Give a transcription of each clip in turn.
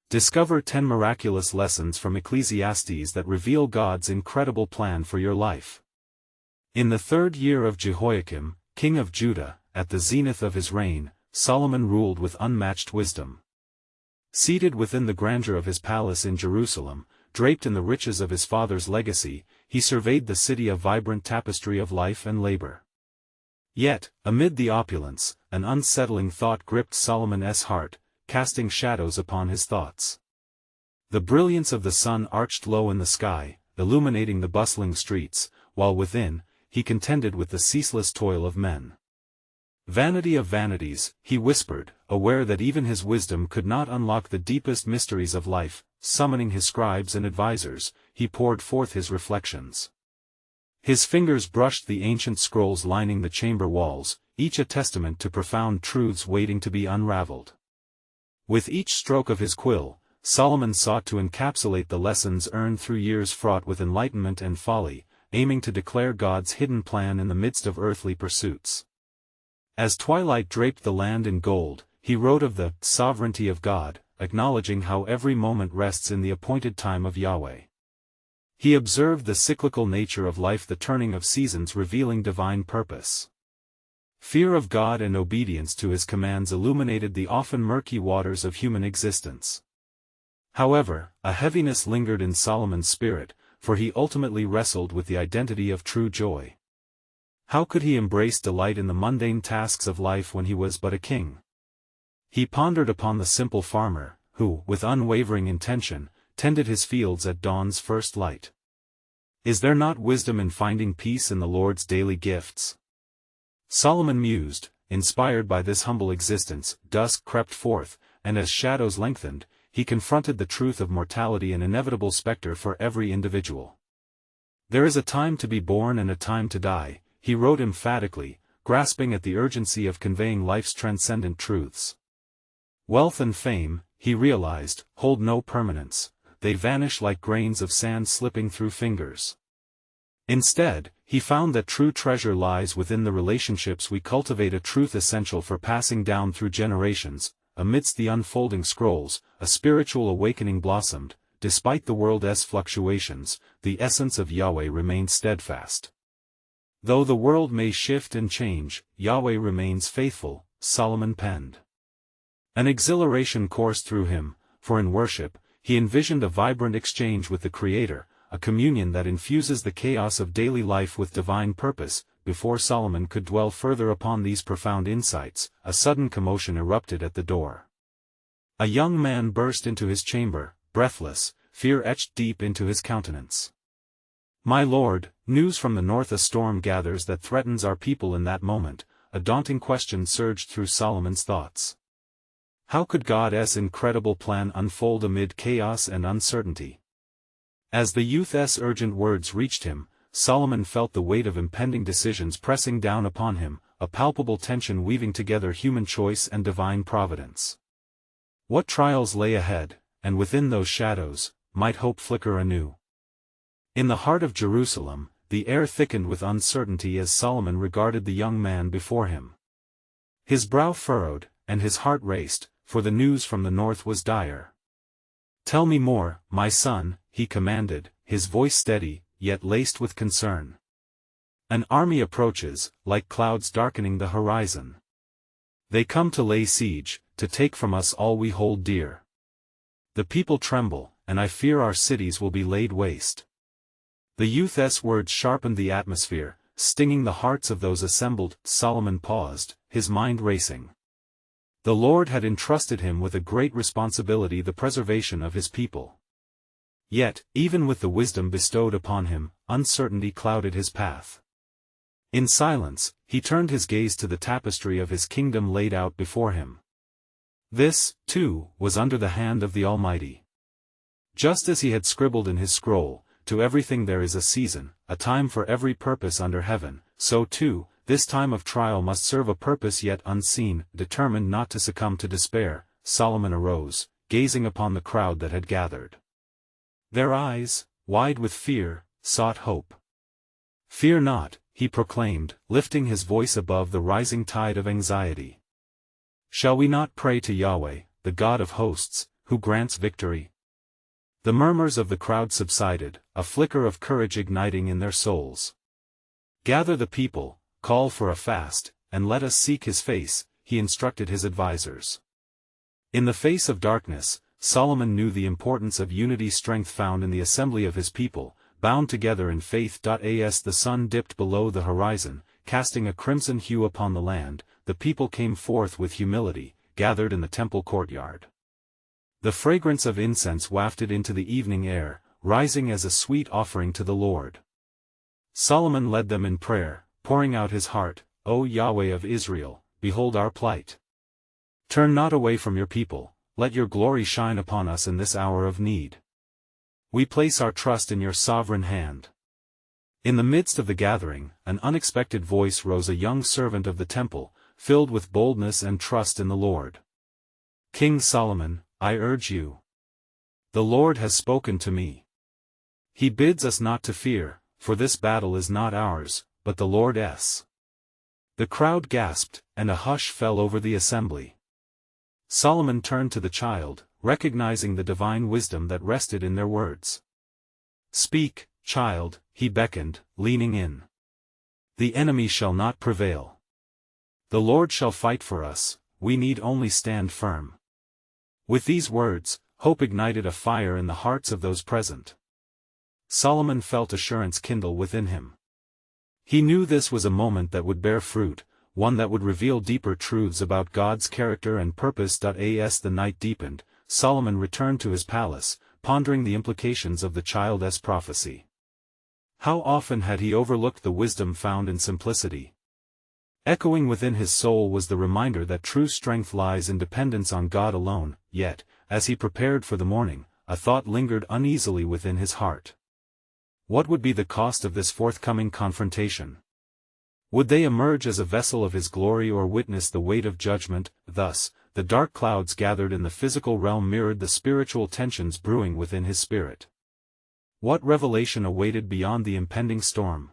Discover 10 miraculous lessons from Ecclesiastes that reveal God's incredible plan for your life. In the 3rd year of Jehoiakim, king of Judah, at the zenith of his reign, Solomon ruled with unmatched wisdom. Seated within the grandeur of his palace in Jerusalem, draped in the riches of his father's legacy, he surveyed the city a vibrant tapestry of life and labor. Yet, amid the opulence, an unsettling thought gripped Solomon's heart, casting shadows upon his thoughts. The brilliance of the sun arched low in the sky, illuminating the bustling streets, while within, he contended with the ceaseless toil of men. Vanity of vanities, he whispered, aware that even his wisdom could not unlock the deepest mysteries of life. Summoning his scribes and advisers, he poured forth his reflections. His fingers brushed the ancient scrolls lining the chamber walls, each a testament to profound truths waiting to be unraveled. With each stroke of his quill, Solomon sought to encapsulate the lessons earned through years fraught with enlightenment and folly, aiming to declare God's hidden plan in the midst of earthly pursuits. As twilight draped the land in gold, he wrote of the sovereignty of God, acknowledging how every moment rests in the appointed time of Yahweh. He observed the cyclical nature of life, the turning of seasons revealing divine purpose. Fear of God and obedience to his commands illuminated the often murky waters of human existence. However, a heaviness lingered in Solomon's spirit, for he ultimately wrestled with the identity of true joy. How could he embrace delight in the mundane tasks of life when he was but a king? He pondered upon the simple farmer, who, with unwavering intention, tended his fields at dawn's first light. Is there not wisdom in finding peace in the Lord's daily gifts? Solomon mused, inspired by this humble existence. Dusk crept forth, and as shadows lengthened, he confronted the truth of mortality, an inevitable specter for every individual. There is a time to be born and a time to die, he wrote emphatically, grasping at the urgency of conveying life's transcendent truths. Wealth and fame, he realized, hold no permanence, they vanish like grains of sand slipping through fingers. Instead, he found that true treasure lies within the relationships we cultivate, a truth essential for passing down through generations. Amidst the unfolding scrolls, a spiritual awakening blossomed. Despite the world's fluctuations, the essence of Yahweh remained steadfast. Though the world may shift and change, Yahweh remains faithful, Solomon penned. An exhilaration coursed through him, for in worship, he envisioned a vibrant exchange with the Creator, a communion that infuses the chaos of daily life with divine purpose. Before Solomon could dwell further upon these profound insights, a sudden commotion erupted at the door. A young man burst into his chamber, breathless, fear etched deep into his countenance. "My lord, news from the north! A storm gathers that threatens our people." In that moment, a daunting question surged through Solomon's thoughts. How could God's incredible plan unfold amid chaos and uncertainty? As the youth's urgent words reached him, Solomon felt the weight of impending decisions pressing down upon him, a palpable tension weaving together human choice and divine providence. What trials lay ahead, and within those shadows, might hope flicker anew? In the heart of Jerusalem, the air thickened with uncertainty as Solomon regarded the young man before him. His brow furrowed, and his heart raced, for the news from the north was dire. "Tell me more, my son," he commanded, his voice steady, yet laced with concern. "An army approaches, like clouds darkening the horizon. They come to lay siege, to take from us all we hold dear. The people tremble, and I fear our cities will be laid waste." The youth's words sharpened the atmosphere, stinging the hearts of those assembled. Solomon paused, his mind racing. The Lord had entrusted him with a great responsibility, the preservation of his people. Yet, even with the wisdom bestowed upon him, uncertainty clouded his path. In silence, he turned his gaze to the tapestry of his kingdom laid out before him. This, too, was under the hand of the Almighty. Just as he had scribbled in his scroll, "To everything there is a season, a time for every purpose under heaven," so too, this time of trial must serve a purpose yet unseen. Determined not to succumb to despair, Solomon arose, gazing upon the crowd that had gathered. Their eyes, wide with fear, sought hope. "Fear not," he proclaimed, lifting his voice above the rising tide of anxiety. "Shall we not pray to Yahweh, the God of hosts, who grants victory?" The murmurs of the crowd subsided, a flicker of courage igniting in their souls. "Gather the people, call for a fast, and let us seek his face," he instructed his advisers. In the face of darkness, Solomon knew the importance of unity, strength found in the assembly of his people, bound together in faith. As the sun dipped below the horizon, casting a crimson hue upon the land, the people came forth with humility, gathered in the temple courtyard. The fragrance of incense wafted into the evening air, rising as a sweet offering to the Lord. Solomon led them in prayer, pouring out his heart, "O Yahweh of Israel, behold our plight. Turn not away from your people, let your glory shine upon us in this hour of need. We place our trust in your sovereign hand." In the midst of the gathering, an unexpected voice rose, a young servant of the temple, filled with boldness and trust in the Lord. "King Solomon, I urge you. The Lord has spoken to me. He bids us not to fear, for this battle is not ours, but the Lord's." The crowd gasped, and a hush fell over the assembly. Solomon turned to the child, recognizing the divine wisdom that rested in their words. "Speak, child," he beckoned, leaning in. "The enemy shall not prevail. The Lord shall fight for us, we need only stand firm." With these words, hope ignited a fire in the hearts of those present. Solomon felt assurance kindle within him. He knew this was a moment that would bear fruit, one that would reveal deeper truths about God's character and purpose. As the night deepened, Solomon returned to his palace, pondering the implications of the child's prophecy. How often had he overlooked the wisdom found in simplicity? Echoing within his soul was the reminder that true strength lies in dependence on God alone. Yet, as he prepared for the morning, a thought lingered uneasily within his heart. What would be the cost of this forthcoming confrontation? Would they emerge as a vessel of his glory or witness the weight of judgment? Thus, the dark clouds gathered in the physical realm mirrored the spiritual tensions brewing within his spirit. What revelation awaited beyond the impending storm?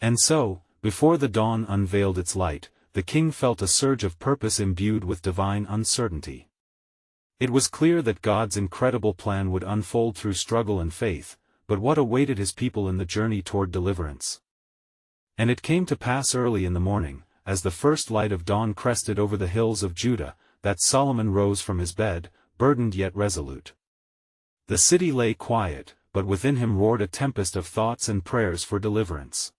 And so, before the dawn unveiled its light, the king felt a surge of purpose imbued with divine uncertainty. It was clear that God's incredible plan would unfold through struggle and faith, but what awaited his people in the journey toward deliverance? And it came to pass early in the morning, as the first light of dawn crested over the hills of Judah, that Solomon rose from his bed, burdened yet resolute. The city lay quiet, but within him roared a tempest of thoughts and prayers for deliverance.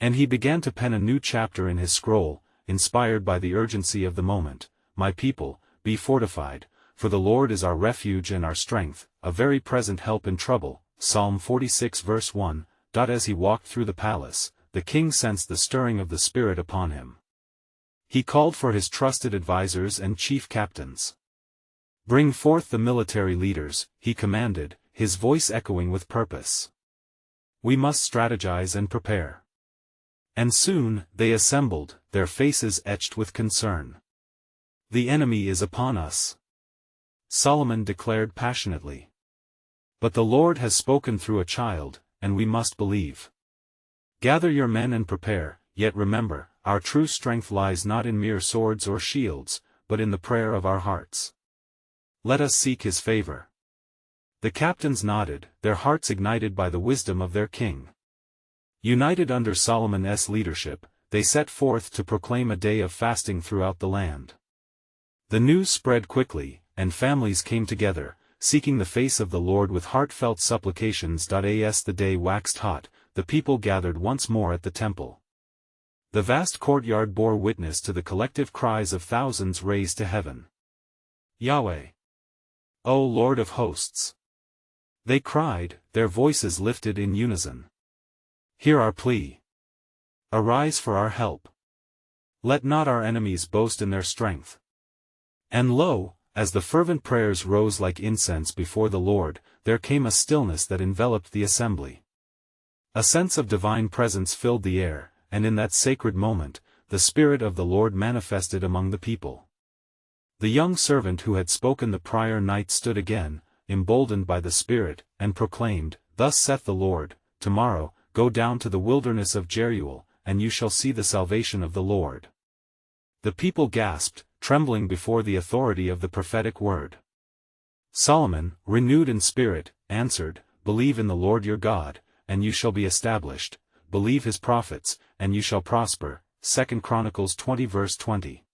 And he began to pen a new chapter in his scroll, inspired by the urgency of the moment. "My people, be fortified, for the Lord is our refuge and our strength, a very present help in trouble." Psalm 46 verse 1. As he walked through the palace, the king sensed the stirring of the Spirit upon him. He called for his trusted advisers and chief captains. "Bring forth the military leaders," he commanded, his voice echoing with purpose. "We must strategize and prepare." And soon, they assembled, their faces etched with concern. "The enemy is upon us," Solomon declared passionately. "But the Lord has spoken through a child, and we must believe. Gather your men and prepare, yet remember, our true strength lies not in mere swords or shields, but in the prayer of our hearts. Let us seek his favor." The captains nodded, their hearts ignited by the wisdom of their king. United under Solomon's leadership, they set forth to proclaim a day of fasting throughout the land. The news spread quickly, and families came together, seeking the face of the Lord with heartfelt supplications. As the day waxed hot, the people gathered once more at the temple. The vast courtyard bore witness to the collective cries of thousands raised to heaven. "Yahweh! O Lord of hosts!" they cried, their voices lifted in unison. "Hear our plea. Arise for our help. Let not our enemies boast in their strength." And lo, as the fervent prayers rose like incense before the Lord, there came a stillness that enveloped the assembly. A sense of divine presence filled the air, and in that sacred moment, the Spirit of the Lord manifested among the people. The young servant who had spoken the prior night stood again, emboldened by the Spirit, and proclaimed, "Thus saith the Lord, tomorrow, go down to the wilderness of Jeruel, and you shall see the salvation of the Lord." The people gasped, trembling before the authority of the prophetic word. Solomon, renewed in spirit, answered, Believe in the Lord your God, and you shall be established, believe his prophets, and you shall prosper. 2 Chronicles 20 verse 20.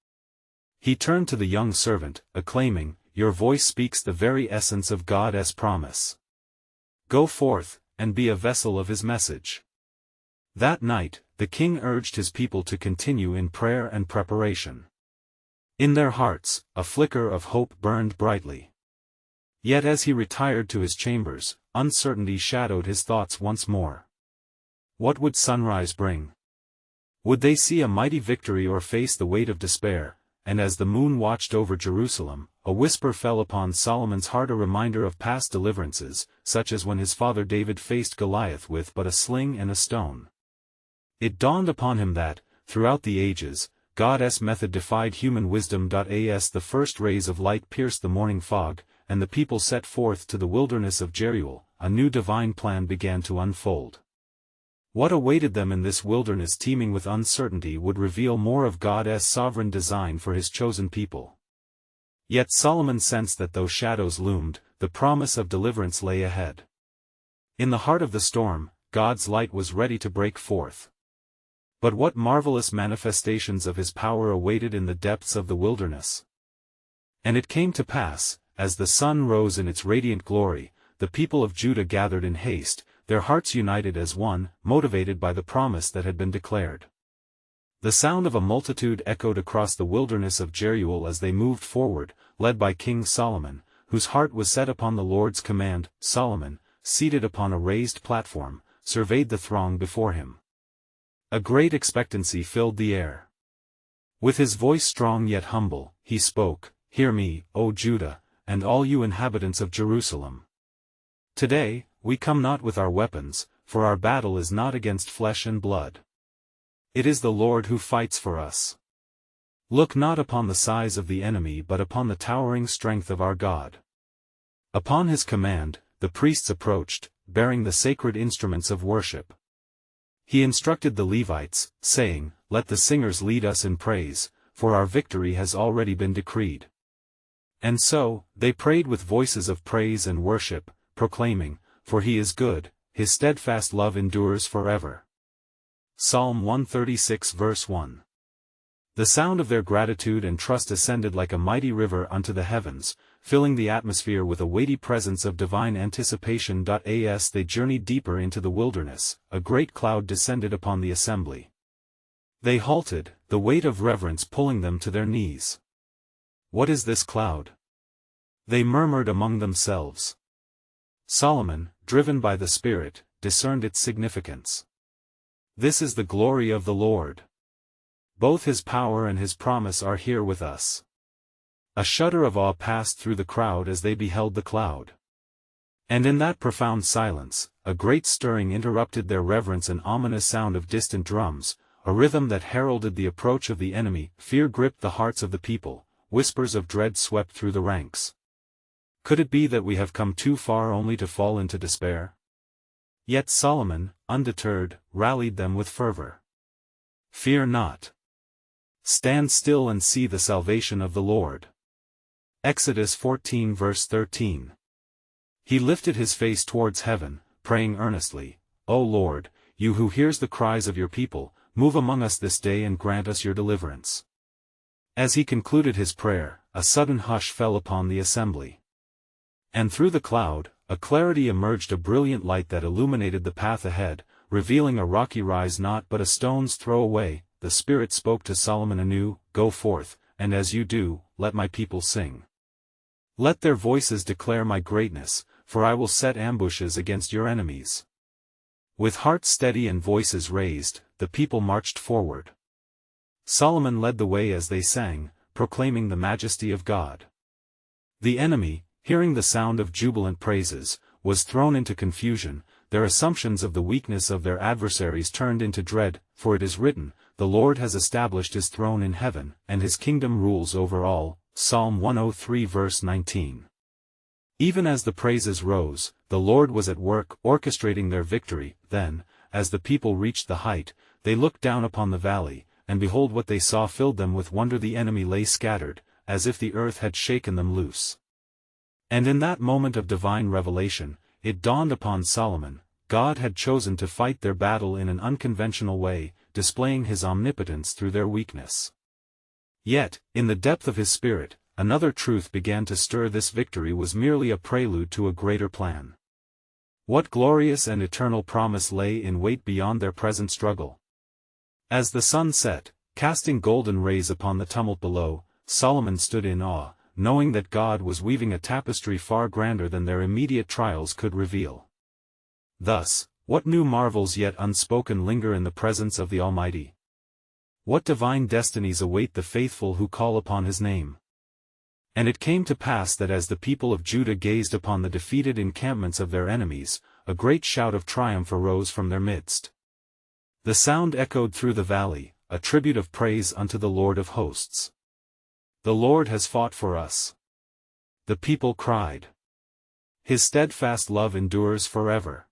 He turned to the young servant, acclaiming, Your voice speaks the very essence of God's promise. Go forth, and be a vessel of his message. That night, the king urged his people to continue in prayer and preparation. In their hearts, a flicker of hope burned brightly. Yet as he retired to his chambers, uncertainty shadowed his thoughts once more. What would sunrise bring? Would they see a mighty victory or face the weight of despair? And as the moon watched over Jerusalem, a whisper fell upon Solomon's heart, a reminder of past deliverances, such as when his father David faced Goliath with but a sling and a stone. It dawned upon him that, throughout the ages, God's method defied human wisdom. As the first rays of light pierced the morning fog, and the people set forth to the wilderness of Jeruel, a new divine plan began to unfold. What awaited them in this wilderness teeming with uncertainty would reveal more of God's sovereign design for his chosen people. Yet Solomon sensed that though shadows loomed, the promise of deliverance lay ahead. In the heart of the storm, God's light was ready to break forth. But what marvelous manifestations of his power awaited in the depths of the wilderness? And it came to pass, as the sun rose in its radiant glory, the people of Judah gathered in haste, their hearts united as one, motivated by the promise that had been declared. The sound of a multitude echoed across the wilderness of Jeruel as they moved forward, led by King Solomon, whose heart was set upon the Lord's command. Solomon, seated upon a raised platform, surveyed the throng before him. A great expectancy filled the air. With his voice strong yet humble, he spoke, Hear me, O Judah, and all you inhabitants of Jerusalem. Today, we come not with our weapons, for our battle is not against flesh and blood. It is the Lord who fights for us. Look not upon the size of the enemy but upon the towering strength of our God. Upon his command, the priests approached, bearing the sacred instruments of worship. He instructed the Levites, saying, Let the singers lead us in praise, for our victory has already been decreed. And so, they prayed with voices of praise and worship, proclaiming, For he is good, his steadfast love endures forever. Psalm 136 verse 1. The sound of their gratitude and trust ascended like a mighty river unto the heavens, filling the atmosphere with a weighty presence of divine anticipation. As they journeyed deeper into the wilderness, a great cloud descended upon the assembly. They halted, the weight of reverence pulling them to their knees. What is this cloud? They murmured among themselves. Solomon, driven by the Spirit, discerned its significance. This is the glory of the Lord. Both his power and his promise are here with us. A shudder of awe passed through the crowd as they beheld the cloud. And in that profound silence, a great stirring interrupted their reverence. An ominous sound of distant drums, a rhythm that heralded the approach of the enemy. Fear gripped the hearts of the people, whispers of dread swept through the ranks. Could it be that we have come too far only to fall into despair? Yet Solomon, undeterred, rallied them with fervor. Fear not. Stand still and see the salvation of the Lord. Exodus 14 verse 13. He lifted his face towards heaven, praying earnestly, O Lord, you who hears the cries of your people, move among us this day and grant us your deliverance. As he concluded his prayer, a sudden hush fell upon the assembly. And through the cloud, a clarity emerged, a brilliant light that illuminated the path ahead, revealing a rocky rise not but a stone's throw away. The Spirit spoke to Solomon anew, Go forth, and as you do, let my people sing. Let their voices declare my greatness, for I will set ambushes against your enemies. With hearts steady and voices raised, the people marched forward. Solomon led the way as they sang, proclaiming the majesty of God. The enemy, hearing the sound of jubilant praises, was thrown into confusion, their assumptions of the weakness of their adversaries turned into dread, for it is written, The Lord has established his throne in heaven, and his kingdom rules over all. Psalm 103 verse 19. Even as the praises rose, the Lord was at work orchestrating their victory. Then, as the people reached the height, they looked down upon the valley, and behold, what they saw filled them with wonder. The enemy lay scattered, as if the earth had shaken them loose. And in that moment of divine revelation, it dawned upon Solomon, God had chosen to fight their battle in an unconventional way, displaying his omnipotence through their weakness. Yet, in the depth of his spirit, another truth began to stir. This victory was merely a prelude to a greater plan. What glorious and eternal promise lay in wait beyond their present struggle? As the sun set, casting golden rays upon the tumult below, Solomon stood in awe, knowing that God was weaving a tapestry far grander than their immediate trials could reveal. Thus, what new marvels yet unspoken linger in the presence of the Almighty? What divine destinies await the faithful who call upon his name? And it came to pass that as the people of Judah gazed upon the defeated encampments of their enemies, a great shout of triumph arose from their midst. The sound echoed through the valley, a tribute of praise unto the Lord of hosts. The Lord has fought for us. The people cried. His steadfast love endures forever.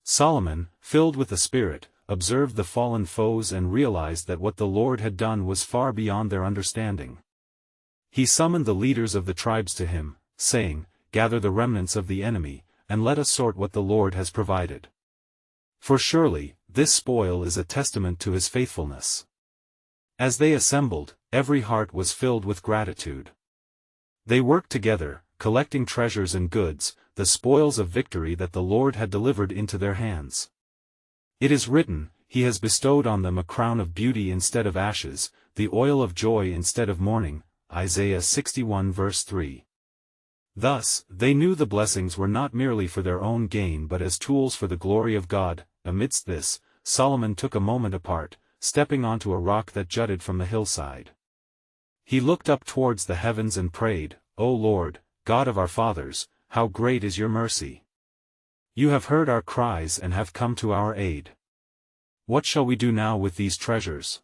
Solomon, filled with the Spirit, observed the fallen foes and realized that what the Lord had done was far beyond their understanding. He summoned the leaders of the tribes to him, saying, Gather the remnants of the enemy, and let us sort what the Lord has provided. For surely, this spoil is a testament to his faithfulness. As they assembled, every heart was filled with gratitude. They worked together, collecting treasures and goods, the spoils of victory that the Lord had delivered into their hands. It is written, He has bestowed on them a crown of beauty instead of ashes, the oil of joy instead of mourning. Isaiah 61 verse 3. Thus, they knew the blessings were not merely for their own gain but as tools for the glory of God. Amidst this, Solomon took a moment apart, stepping onto a rock that jutted from the hillside. He looked up towards the heavens and prayed, O Lord, God of our fathers, how great is your mercy! You have heard our cries and have come to our aid. What shall we do now with these treasures?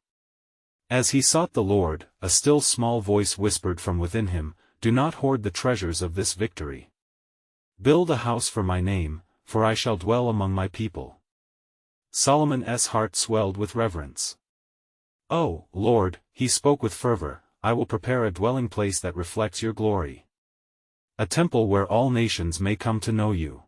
As he sought the Lord, a still small voice whispered from within him, Do not hoard the treasures of this victory. Build a house for my name, for I shall dwell among my people. Solomon's heart swelled with reverence. Oh, Lord, he spoke with fervor, I will prepare a dwelling place that reflects your glory. A temple where all nations may come to know you.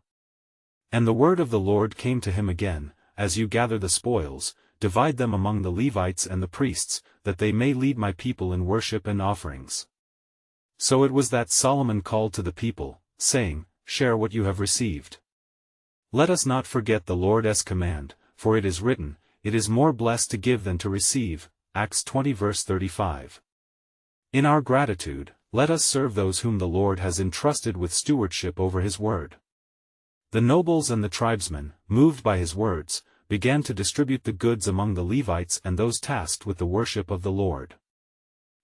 And the word of the Lord came to him again, As you gather the spoils, divide them among the Levites and the priests, that they may lead my people in worship and offerings. So it was that Solomon called to the people, saying, Share what you have received. Let us not forget the Lord's command, for it is written, It is more blessed to give than to receive. Acts 20 verse 35. In our gratitude, let us serve those whom the Lord has entrusted with stewardship over his word. The nobles and the tribesmen, moved by his words, began to distribute the goods among the Levites and those tasked with the worship of the Lord.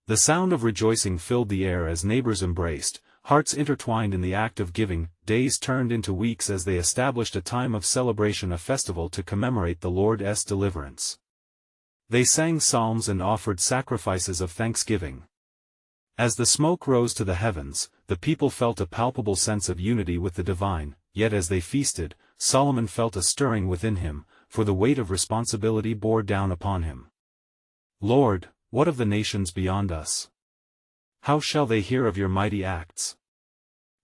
The sound of rejoicing filled the air as neighbors embraced, hearts intertwined in the act of giving. Days turned into weeks as they established a time of celebration, a festival to commemorate the Lord's deliverance. They sang psalms and offered sacrifices of thanksgiving. As the smoke rose to the heavens, the people felt a palpable sense of unity with the divine, yet as they feasted, Solomon felt a stirring within him, for the weight of responsibility bore down upon him. Lord, what of the nations beyond us? How shall they hear of your mighty acts?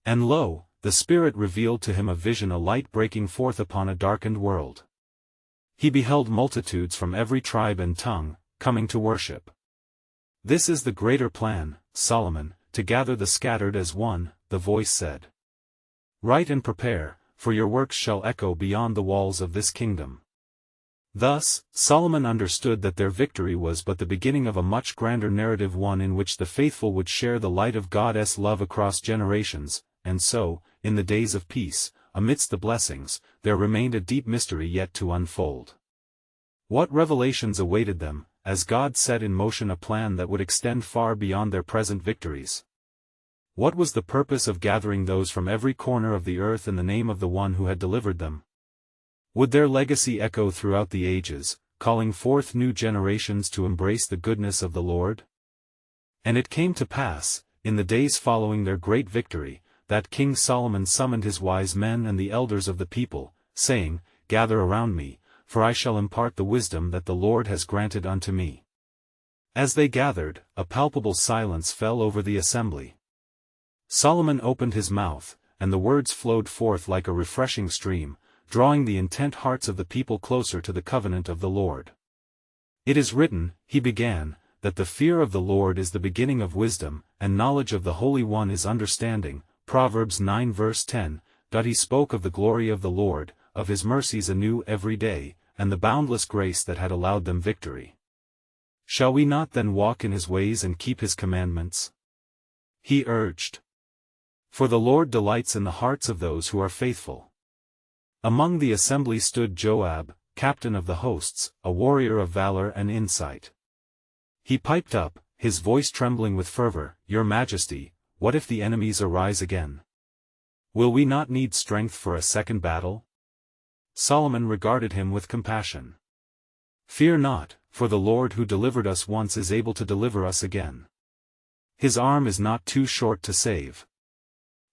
And lo, the Spirit revealed to him a vision, a light breaking forth upon a darkened world. He beheld multitudes from every tribe and tongue, coming to worship. This is the greater plan, Solomon, to gather the scattered as one, the voice said. Write and prepare, for your works shall echo beyond the walls of this kingdom. Thus, Solomon understood that their victory was but the beginning of a much grander narrative, one in which the faithful would share the light of God's love across generations, and so, in the days of peace, amidst the blessings, there remained a deep mystery yet to unfold. What revelations awaited them, as God set in motion a plan that would extend far beyond their present victories? What was the purpose of gathering those from every corner of the earth in the name of the one who had delivered them? Would their legacy echo throughout the ages, calling forth new generations to embrace the goodness of the Lord? And it came to pass, in the days following their great victory, that King Solomon summoned his wise men and the elders of the people, saying, Gather around me, for I shall impart the wisdom that the Lord has granted unto me. As they gathered, a palpable silence fell over the assembly. Solomon opened his mouth, and the words flowed forth like a refreshing stream, drawing the intent hearts of the people closer to the covenant of the Lord. "It is written," he began, "that the fear of the Lord is the beginning of wisdom, and knowledge of the Holy One is understanding." Proverbs 9 verse 10. He spoke of the glory of the Lord, of his mercies anew every day, and the boundless grace that had allowed them victory. "Shall we not then walk in his ways and keep his commandments?" he urged. "For the Lord delights in the hearts of those who are faithful." Among the assembly stood Joab, captain of the hosts, a warrior of valor and insight. He piped up, his voice trembling with fervor, "Your Majesty, what if the enemies arise again? Will we not need strength for a second battle?" Solomon regarded him with compassion. "Fear not, for the Lord who delivered us once is able to deliver us again. His arm is not too short to save.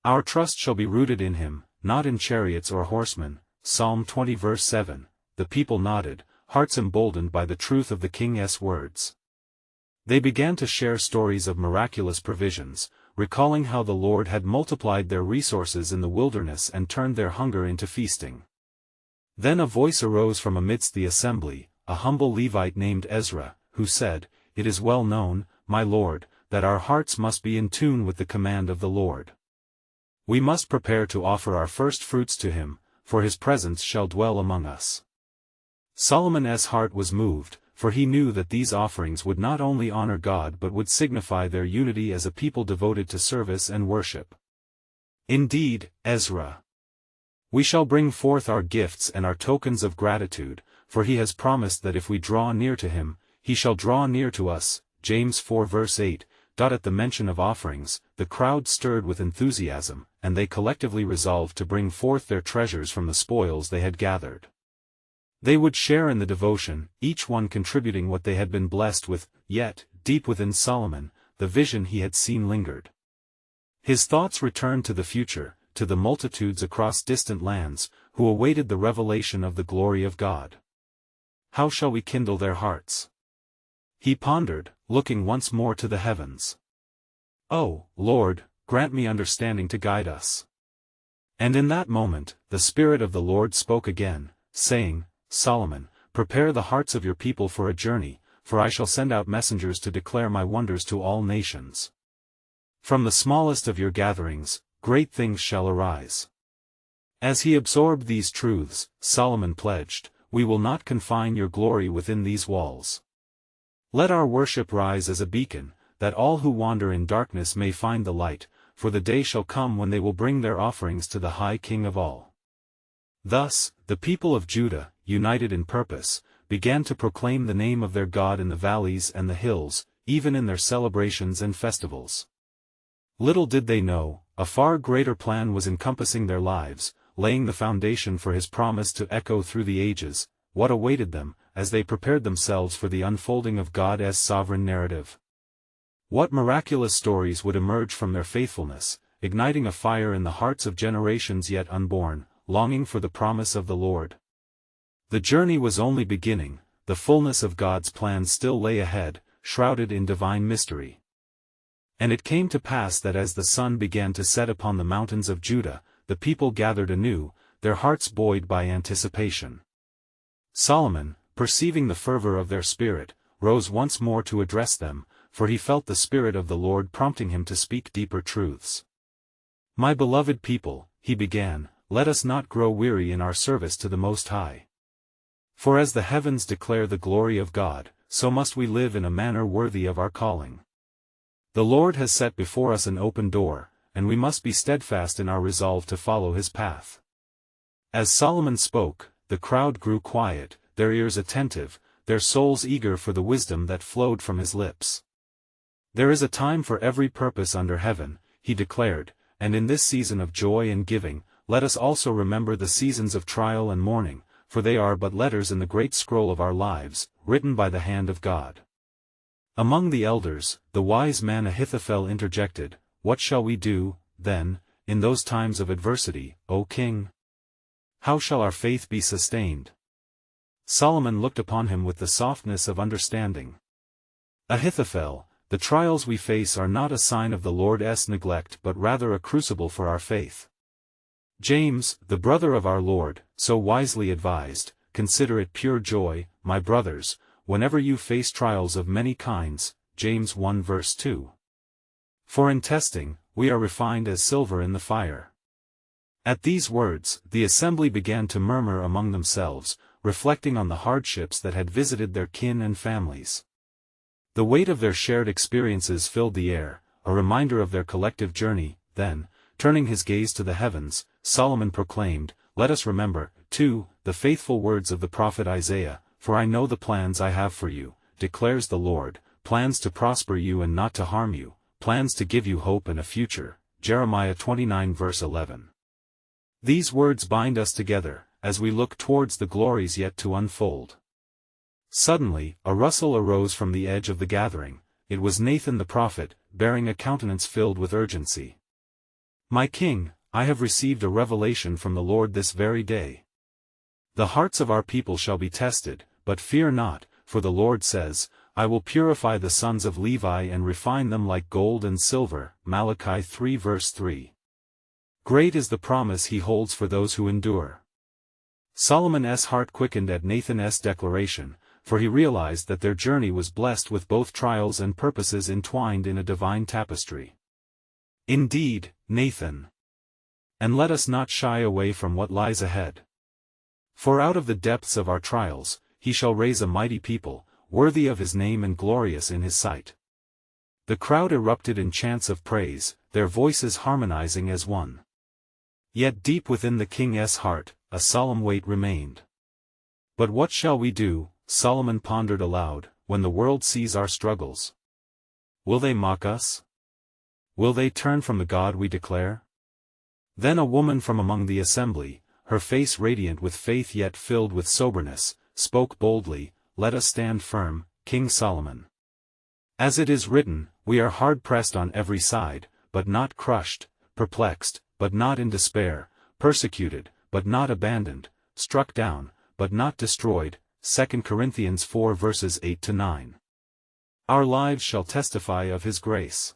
Our trust shall be rooted in him, not in chariots or horsemen." Psalm 20 verse 7. The people nodded, hearts emboldened by the truth of the king's words. They began to share stories of miraculous provisions, recalling how the Lord had multiplied their resources in the wilderness and turned their hunger into feasting. Then a voice arose from amidst the assembly, a humble Levite named Ezra, who said, "It is well known, my Lord, that our hearts must be in tune with the command of the Lord. We must prepare to offer our first fruits to him, for his presence shall dwell among us." Solomon's heart was moved, for he knew that these offerings would not only honor God but would signify their unity as a people devoted to service and worship. "Indeed, Ezra. We shall bring forth our gifts and our tokens of gratitude, for he has promised that if we draw near to him, he shall draw near to us." James 4 verse 8. At the mention of offerings, the crowd stirred with enthusiasm, and they collectively resolved to bring forth their treasures from the spoils they had gathered. They would share in the devotion, each one contributing what they had been blessed with, yet, deep within Solomon, the vision he had seen lingered. His thoughts returned to the future, to the multitudes across distant lands, who awaited the revelation of the glory of God. How shall we kindle their hearts? He pondered, looking once more to the heavens. "Oh, Lord, grant me understanding to guide us." And in that moment, the Spirit of the Lord spoke again, saying, "Solomon, prepare the hearts of your people for a journey, for I shall send out messengers to declare my wonders to all nations. From the smallest of your gatherings, great things shall arise." As he absorbed these truths, Solomon pledged, "We will not confine your glory within these walls. Let our worship rise as a beacon, that all who wander in darkness may find the light, for the day shall come when they will bring their offerings to the high King of all." Thus, the people of Judah, united in purpose, began to proclaim the name of their God in the valleys and the hills, even in their celebrations and festivals. Little did they know, a far greater plan was encompassing their lives, laying the foundation for his promise to echo through the ages. What awaited them, as they prepared themselves for the unfolding of God's sovereign narrative? What miraculous stories would emerge from their faithfulness, igniting a fire in the hearts of generations yet unborn, longing for the promise of the Lord? The journey was only beginning, the fullness of God's plan still lay ahead, shrouded in divine mystery. And it came to pass that as the sun began to set upon the mountains of Judah, the people gathered anew, their hearts buoyed by anticipation. Solomon, perceiving the fervor of their spirit, rose once more to address them, for he felt the Spirit of the Lord prompting him to speak deeper truths. "My beloved people," he began, "let us not grow weary in our service to the Most High. For as the heavens declare the glory of God, so must we live in a manner worthy of our calling. The Lord has set before us an open door, and we must be steadfast in our resolve to follow his path." As Solomon spoke, the crowd grew quiet, their ears attentive, their souls eager for the wisdom that flowed from his lips. "There is a time for every purpose under heaven," he declared, "and in this season of joy and giving, let us also remember the seasons of trial and mourning, for they are but letters in the great scroll of our lives, written by the hand of God." Among the elders, the wise man Ahithophel interjected, "What shall we do, then, in those times of adversity, O king? How shall our faith be sustained?" Solomon looked upon him with the softness of understanding. "Ahithophel, the trials we face are not a sign of the Lord's neglect but rather a crucible for our faith. James, the brother of our Lord, so wisely advised, "Consider it pure joy, my brothers, whenever you face trials of many kinds," James 1 verse 2. For in testing, we are refined as silver in the fire. At these words, the assembly began to murmur among themselves, reflecting on the hardships that had visited their kin and families. The weight of their shared experiences filled the air, a reminder of their collective journey. Then, turning his gaze to the heavens, Solomon proclaimed, "Let us remember, too, the faithful words of the prophet Isaiah, for I know the plans I have for you, declares the Lord, plans to prosper you and not to harm you, plans to give you hope and a future." Jeremiah 29 verse 11. These words bind us together, as we look towards the glories yet to unfold. Suddenly, a rustle arose from the edge of the gathering. It was Nathan the prophet, bearing a countenance filled with urgency. "My king, I have received a revelation from the Lord this very day. The hearts of our people shall be tested, but fear not, for the Lord says, I will purify the sons of Levi and refine them like gold and silver." Malachi 3 verse 3. Great is the promise he holds for those who endure. Solomon's heart quickened at Nathan's declaration, for he realized that their journey was blessed with both trials and purposes entwined in a divine tapestry. Indeed, Nathan. And let us not shy away from what lies ahead. For out of the depths of our trials, he shall raise a mighty people, worthy of his name and glorious in his sight. The crowd erupted in chants of praise, their voices harmonizing as one. Yet deep within the king's heart, a solemn weight remained. "But what shall we do," Solomon pondered aloud, "when the world sees our struggles? Will they mock us? Will they turn from the God we declare?" Then a woman from among the assembly, her face radiant with faith yet filled with soberness, spoke boldly, "Let us stand firm, King Solomon. As it is written, we are hard-pressed on every side, but not crushed, perplexed, but not in despair, persecuted, but not abandoned, struck down, but not destroyed." 2 Corinthians 4 verses 8-9. Our lives shall testify of his grace.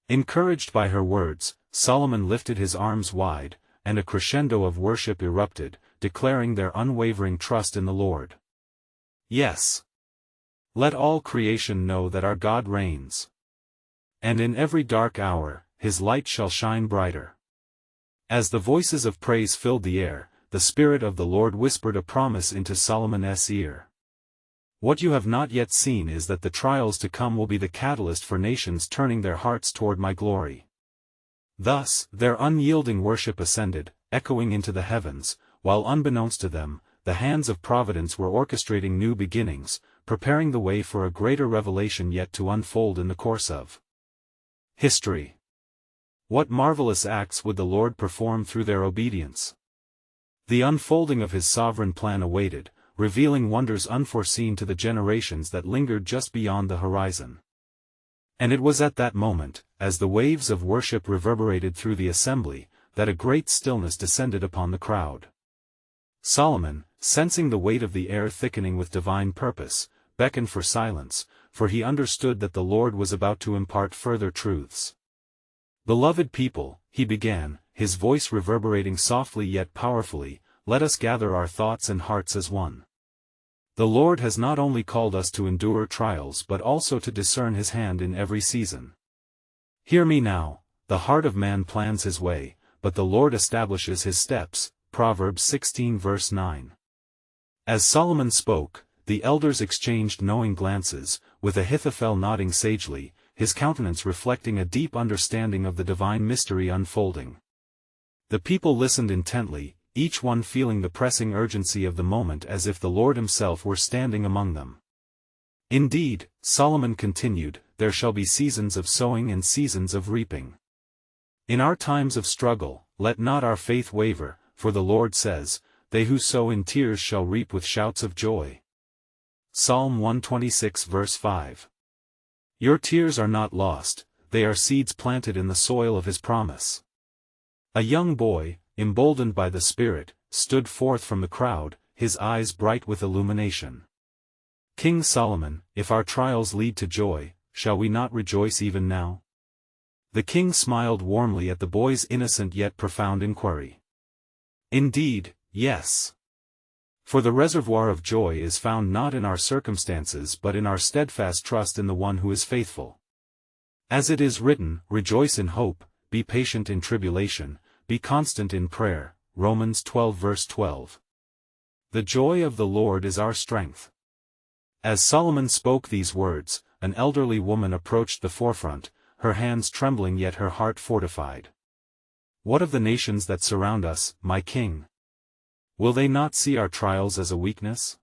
Encouraged by her words, Solomon lifted his arms wide, and a crescendo of worship erupted, declaring their unwavering trust in the Lord. Yes. Let all creation know that our God reigns. And in every dark hour, his light shall shine brighter. As the voices of praise filled the air, the Spirit of the Lord whispered a promise into Solomon's ear. "What you have not yet seen is that the trials to come will be the catalyst for nations turning their hearts toward my glory." Thus, their unyielding worship ascended, echoing into the heavens, while unbeknownst to them, the hands of providence were orchestrating new beginnings, preparing the way for a greater revelation yet to unfold in the course of history. What marvelous acts would the Lord perform through their obedience? The unfolding of his sovereign plan awaited, revealing wonders unforeseen to the generations that lingered just beyond the horizon. And it was at that moment, as the waves of worship reverberated through the assembly, that a great stillness descended upon the crowd. Solomon, sensing the weight of the air thickening with divine purpose, beckoned for silence, for he understood that the Lord was about to impart further truths. "Beloved people," he began, his voice reverberating softly yet powerfully, "let us gather our thoughts and hearts as one. The Lord has not only called us to endure trials but also to discern his hand in every season. Hear me now, the heart of man plans his way, but the Lord establishes his steps." Proverbs 16 verse 9. As Solomon spoke, the elders exchanged knowing glances, with Ahithophel nodding sagely, his countenance reflecting a deep understanding of the divine mystery unfolding. The people listened intently, each one feeling the pressing urgency of the moment as if the Lord himself were standing among them. "Indeed," Solomon continued, "there shall be seasons of sowing and seasons of reaping. In our times of struggle, let not our faith waver, for the Lord says, they who sow in tears shall reap with shouts of joy." Psalm 126 verse 5. Your tears are not lost, they are seeds planted in the soil of his promise. A young boy, emboldened by the Spirit, stood forth from the crowd, his eyes bright with illumination. "King Solomon, if our trials lead to joy, shall we not rejoice even now? The king smiled warmly at the boy's innocent yet profound inquiry. Indeed, yes. For the reservoir of joy is found not in our circumstances but in our steadfast trust in the one who is faithful. As it is written, rejoice in hope, be patient in tribulation, be constant in prayer, Romans 12 verse 12. The joy of the Lord is our strength. As Solomon spoke these words, an elderly woman approached the forefront, her hands trembling yet her heart fortified. What of the nations that surround us, my king? Will they not see our trials as a weakness?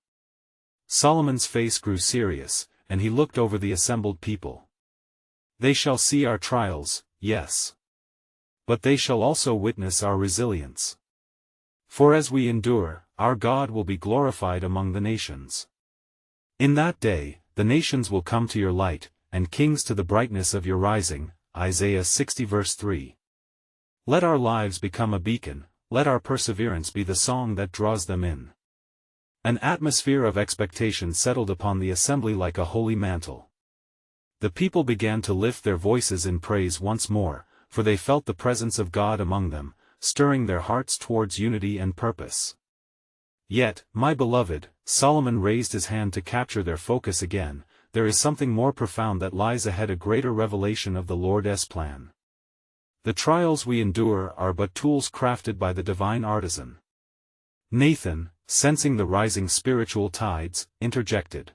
Solomon's face grew serious, and he looked over the assembled people. They shall see our trials, yes. But they shall also witness our resilience. For as we endure, our God will be glorified among the nations. In that day, the nations will come to your light, and kings to the brightness of your rising, Isaiah 60 verse 3. Let our lives become a beacon, let our perseverance be the song that draws them in. An atmosphere of expectation settled upon the assembly like a holy mantle. The people began to lift their voices in praise once more, for they felt the presence of God among them, stirring their hearts towards unity and purpose. Yet, my beloved, Solomon raised his hand to capture their focus again, there is something more profound that lies ahead, a greater revelation of the Lord's plan. The trials we endure are but tools crafted by the divine artisan. Nathan, sensing the rising spiritual tides, interjected.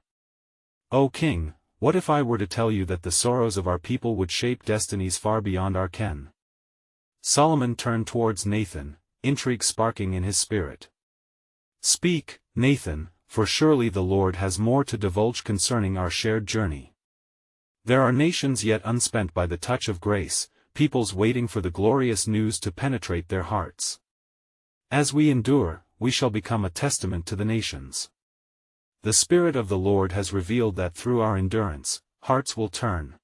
O king, what if I were to tell you that the sorrows of our people would shape destinies far beyond our ken? Solomon turned towards Nathan, intrigue sparking in his spirit. Speak, Nathan, for surely the Lord has more to divulge concerning our shared journey. There are nations yet unspent by the touch of grace, peoples waiting for the glorious news to penetrate their hearts. As we endure, we shall become a testament to the nations. The Spirit of the Lord has revealed that through our endurance, hearts will turn.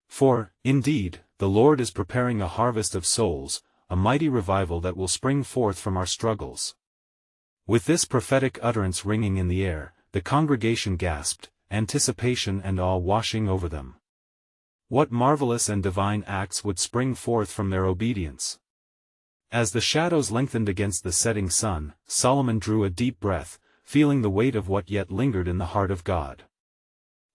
For, indeed, the Lord is preparing a harvest of souls, a mighty revival that will spring forth from our struggles. With this prophetic utterance ringing in the air, the congregation gasped, anticipation and awe washing over them. What marvelous and divine acts would spring forth from their obedience? As the shadows lengthened against the setting sun, Solomon drew a deep breath, feeling the weight of what yet lingered in the heart of God.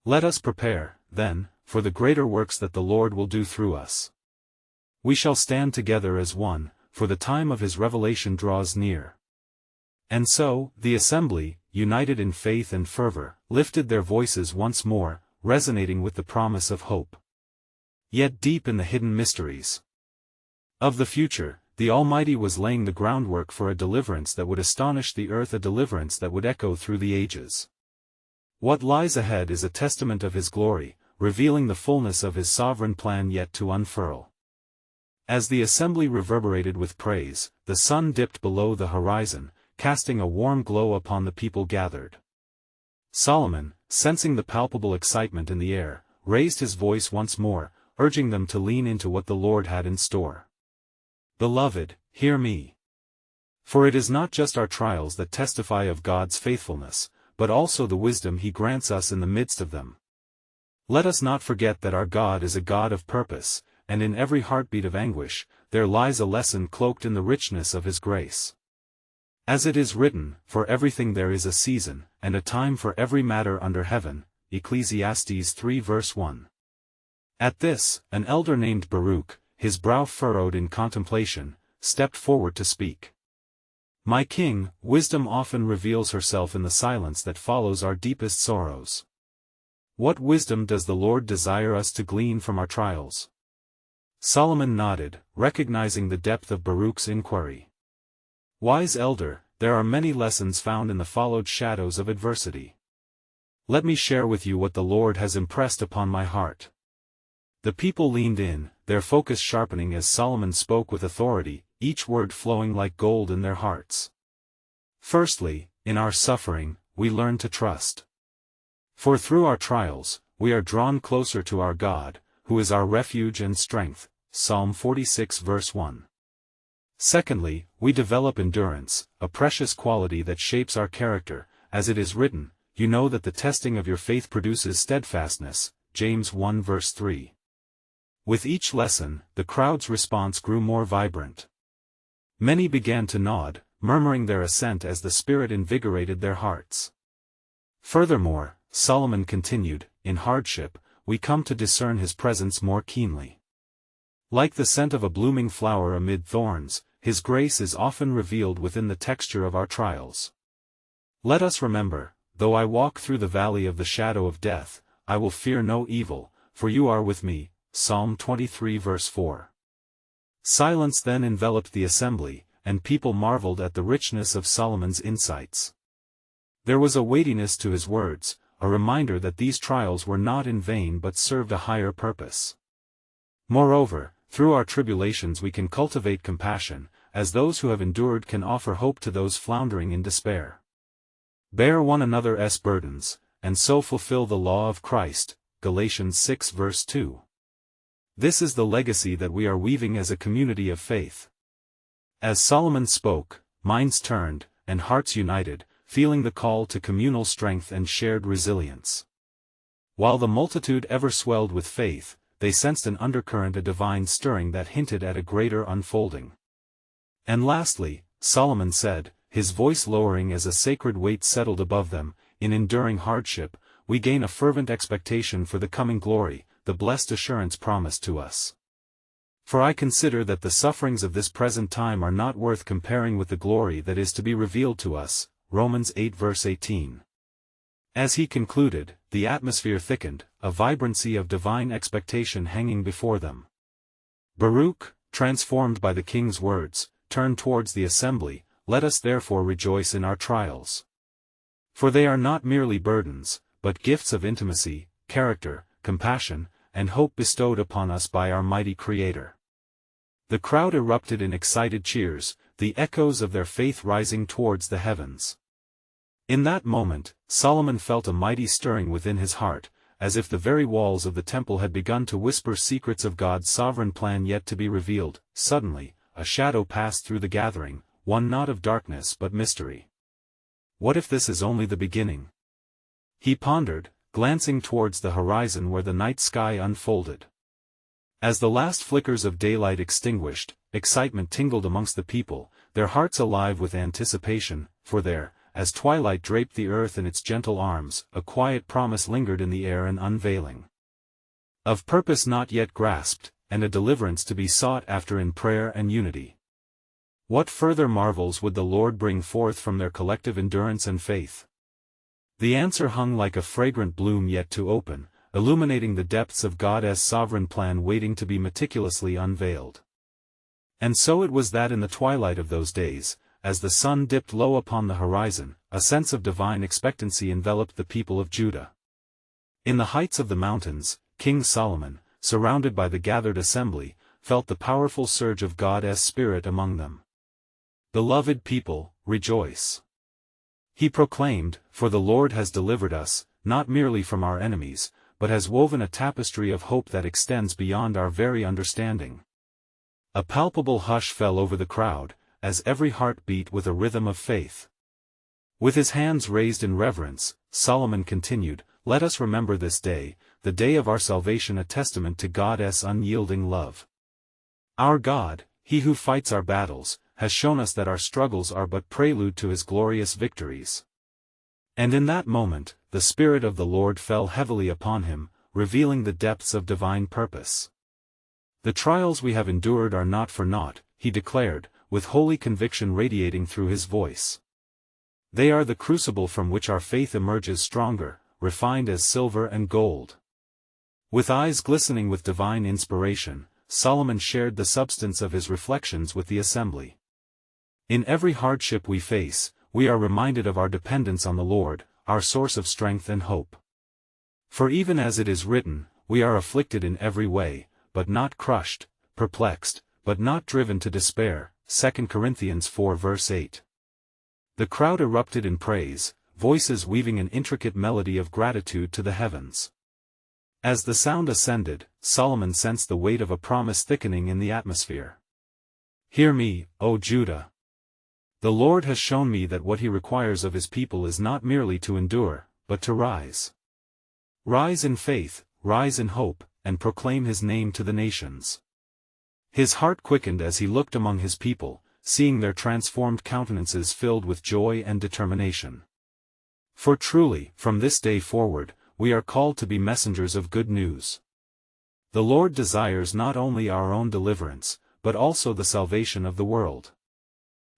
Let us prepare, then, for the greater works that the Lord will do through us. We shall stand together as one, for the time of his revelation draws near. And so, the assembly, united in faith and fervor, lifted their voices once more, resonating with the promise of hope. Yet deep in the hidden mysteries of the future, the Almighty was laying the groundwork for a deliverance that would astonish the earth, a deliverance that would echo through the ages. What lies ahead is a testament of his glory, revealing the fullness of his sovereign plan yet to unfurl. As the assembly reverberated with praise, the sun dipped below the horizon, casting a warm glow upon the people gathered. Solomon, sensing the palpable excitement in the air, raised his voice once more, urging them to lean into what the Lord had in store. Beloved, hear me. For it is not just our trials that testify of God's faithfulness, but also the wisdom he grants us in the midst of them. Let us not forget that our God is a God of purpose, and in every heartbeat of anguish, there lies a lesson cloaked in the richness of his grace. As it is written, for everything there is a season, and a time for every matter under heaven, Ecclesiastes 3 verse 1. At this, an elder named Baruch, his brow furrowed in contemplation, stepped forward to speak. My king, wisdom often reveals herself in the silence that follows our deepest sorrows. What wisdom does the Lord desire us to glean from our trials? Solomon nodded, recognizing the depth of Baruch's inquiry. Wise elder, there are many lessons found in the followed shadows of adversity. Let me share with you what the Lord has impressed upon my heart. The people leaned in, their focus sharpening as Solomon spoke with authority, each word flowing like gold in their hearts. Firstly, in our suffering, we learn to trust. For through our trials, we are drawn closer to our God, who is our refuge and strength, Psalm 46 verse 1. Secondly, we develop endurance, a precious quality that shapes our character, as it is written, you know that the testing of your faith produces steadfastness, James 1 verse 3. With each lesson, the crowd's response grew more vibrant. Many began to nod, murmuring their assent as the Spirit invigorated their hearts. Furthermore, Solomon continued, in hardship, we come to discern his presence more keenly. Like the scent of a blooming flower amid thorns, his grace is often revealed within the texture of our trials. Let us remember, though I walk through the valley of the shadow of death, I will fear no evil, for you are with me. Psalm 23 verse 4. Silence then enveloped the assembly, and people marveled at the richness of Solomon's insights. There was a weightiness to his words, a reminder that these trials were not in vain but served a higher purpose. Moreover, through our tribulations we can cultivate compassion, as those who have endured can offer hope to those floundering in despair. Bear one another's burdens, and so fulfill the law of Christ. Galatians 6 verse 2. This is the legacy that we are weaving as a community of faith. As Solomon spoke, minds turned, and hearts united, feeling the call to communal strength and shared resilience. While the multitude ever swelled with faith, they sensed an undercurrent, a divine stirring that hinted at a greater unfolding. And lastly, Solomon said, his voice lowering as a sacred weight settled above them, in enduring hardship, we gain a fervent expectation for the coming glory, the blessed assurance promised to us. For I consider that the sufferings of this present time are not worth comparing with the glory that is to be revealed to us. Romans 8 verse 18. As he concluded, the atmosphere thickened, a vibrancy of divine expectation hanging before them. Baruch, transformed by the king's words, turned towards the assembly, let us therefore rejoice in our trials. For they are not merely burdens, but gifts of intimacy, character, compassion, and hope bestowed upon us by our mighty Creator. The crowd erupted in excited cheers, the echoes of their faith rising towards the heavens. In that moment, Solomon felt a mighty stirring within his heart, as if the very walls of the temple had begun to whisper secrets of God's sovereign plan yet to be revealed. Suddenly, a shadow passed through the gathering, one not of darkness but mystery. What if this is only the beginning? He pondered, glancing towards the horizon where the night sky unfolded. As the last flickers of daylight extinguished, excitement tingled amongst the people, their hearts alive with anticipation, for there, as twilight draped the earth in its gentle arms, a quiet promise lingered in the air, an unveiling of purpose not yet grasped, and a deliverance to be sought after in prayer and unity. What further marvels would the Lord bring forth from their collective endurance and faith? The answer hung like a fragrant bloom yet to open, illuminating the depths of God's sovereign plan waiting to be meticulously unveiled. And so it was that in the twilight of those days, as the sun dipped low upon the horizon, a sense of divine expectancy enveloped the people of Judah. In the heights of the mountains, King Solomon, surrounded by the gathered assembly, felt the powerful surge of God's Spirit among them. Beloved people, rejoice. He proclaimed, for the Lord has delivered us, not merely from our enemies, but has woven a tapestry of hope that extends beyond our very understanding. A palpable hush fell over the crowd, as every heart beat with a rhythm of faith. With his hands raised in reverence, Solomon continued, let us remember this day, the day of our salvation, a testament to God's unyielding love. Our God, He who fights our battles, has shown us that our struggles are but prelude to His glorious victories. And in that moment, the Spirit of the Lord fell heavily upon him, revealing the depths of divine purpose. The trials we have endured are not for naught, he declared, with holy conviction radiating through his voice. They are the crucible from which our faith emerges stronger, refined as silver and gold. With eyes glistening with divine inspiration, Solomon shared the substance of his reflections with the assembly. In every hardship we face, we are reminded of our dependence on the Lord, our source of strength and hope. For even as it is written, we are afflicted in every way, but not crushed, perplexed, but not driven to despair. 2 Corinthians 4 verse 8. The crowd erupted in praise, voices weaving an intricate melody of gratitude to the heavens. As the sound ascended, Solomon sensed the weight of a promise thickening in the atmosphere. Hear me, O Judah. The Lord has shown me that what he requires of his people is not merely to endure, but to rise. Rise in faith, rise in hope, and proclaim his name to the nations. His heart quickened as he looked among his people, seeing their transformed countenances filled with joy and determination. For truly, from this day forward, we are called to be messengers of good news. The Lord desires not only our own deliverance, but also the salvation of the world.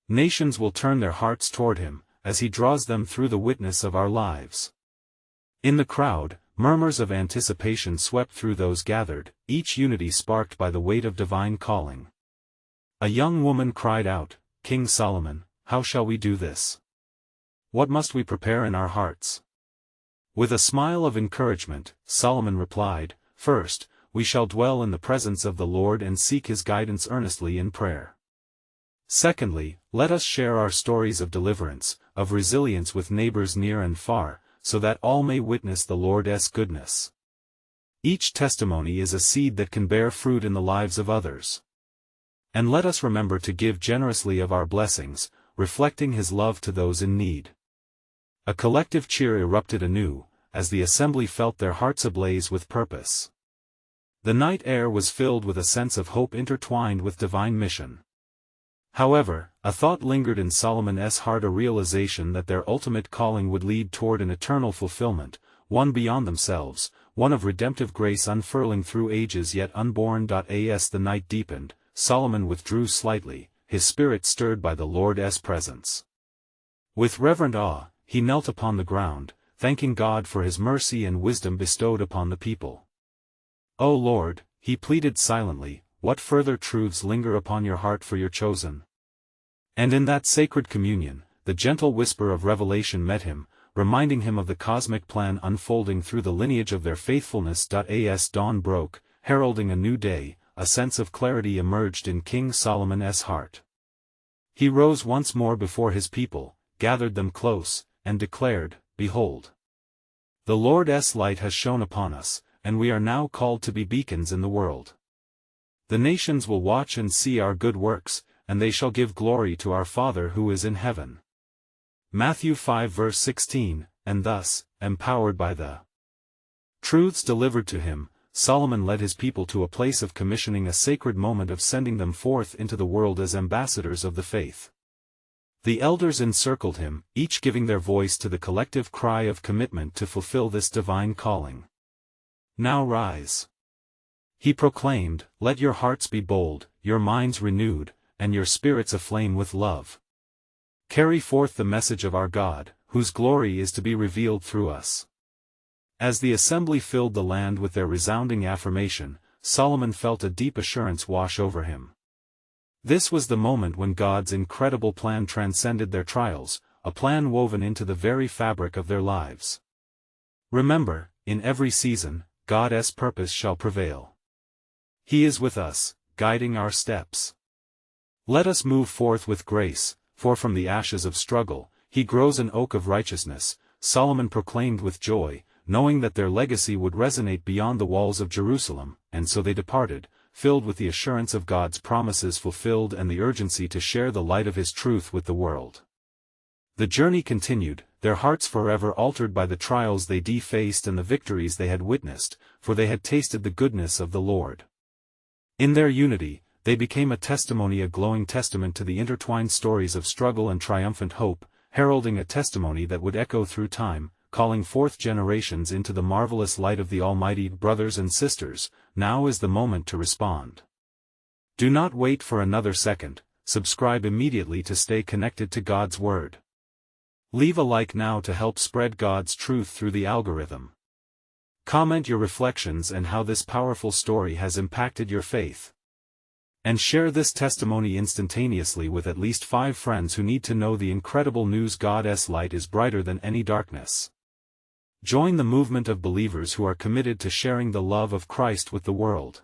Nations will turn their hearts toward him, as he draws them through the witness of our lives. In the crowd, murmurs of anticipation swept through those gathered, each unity sparked by the weight of divine calling. A young woman cried out, "King Solomon, how shall we do this? What must we prepare in our hearts?" With a smile of encouragement, Solomon replied, "First, we shall dwell in the presence of the Lord and seek his guidance earnestly in prayer. Secondly, let us share our stories of deliverance, of resilience with neighbors near and far, so that all may witness the Lord's goodness. Each testimony is a seed that can bear fruit in the lives of others. And let us remember to give generously of our blessings, reflecting his love to those in need." A collective cheer erupted anew, as the assembly felt their hearts ablaze with purpose. The night air was filled with a sense of hope intertwined with divine mission. However, a thought lingered in Solomon's heart, a realization that their ultimate calling would lead toward an eternal fulfillment, one beyond themselves, one of redemptive grace unfurling through ages yet unborn. As the night deepened, Solomon withdrew slightly, his spirit stirred by the Lord's presence. With reverent awe, he knelt upon the ground, thanking God for his mercy and wisdom bestowed upon the people. "O Lord," he pleaded silently, "what further truths linger upon your heart for your chosen?" And in that sacred communion, the gentle whisper of revelation met him, reminding him of the cosmic plan unfolding through the lineage of their faithfulness. As dawn broke, heralding a new day, a sense of clarity emerged in King Solomon's heart. He rose once more before his people, gathered them close, and declared, "Behold, the Lord's light has shone upon us, and we are now called to be beacons in the world. The nations will watch and see our good works, and they shall give glory to our Father who is in heaven." Matthew 5 verse 16, and thus, empowered by the truths delivered to him, Solomon led his people to a place of commissioning, a sacred moment of sending them forth into the world as ambassadors of the faith. The elders encircled him, each giving their voice to the collective cry of commitment to fulfill this divine calling. "Now rise," he proclaimed, "let your hearts be bold, your minds renewed, and your spirits aflame with love. Carry forth the message of our God, whose glory is to be revealed through us." As the assembly filled the land with their resounding affirmation, Solomon felt a deep assurance wash over him. This was the moment when God's incredible plan transcended their trials, a plan woven into the very fabric of their lives. Remember, in every season, God's purpose shall prevail. He is with us, guiding our steps. Let us move forth with grace, for from the ashes of struggle, he grows an oak of righteousness, Solomon proclaimed with joy, knowing that their legacy would resonate beyond the walls of Jerusalem, and so they departed, filled with the assurance of God's promises fulfilled and the urgency to share the light of his truth with the world. The journey continued, their hearts forever altered by the trials they faced and the victories they had witnessed, for they had tasted the goodness of the Lord. In their unity, they became a testimony, a glowing testament to the intertwined stories of struggle and triumphant hope, heralding a testimony that would echo through time, calling forth generations into the marvelous light of the Almighty. Brothers and sisters, now is the moment to respond. Do not wait for another second, subscribe immediately to stay connected to God's Word. Leave a like now to help spread God's truth through the algorithm. Comment your reflections and how this powerful story has impacted your faith. And share this testimony instantaneously with at least 5 friends who need to know the incredible news: God's light is brighter than any darkness. Join the movement of believers who are committed to sharing the love of Christ with the world.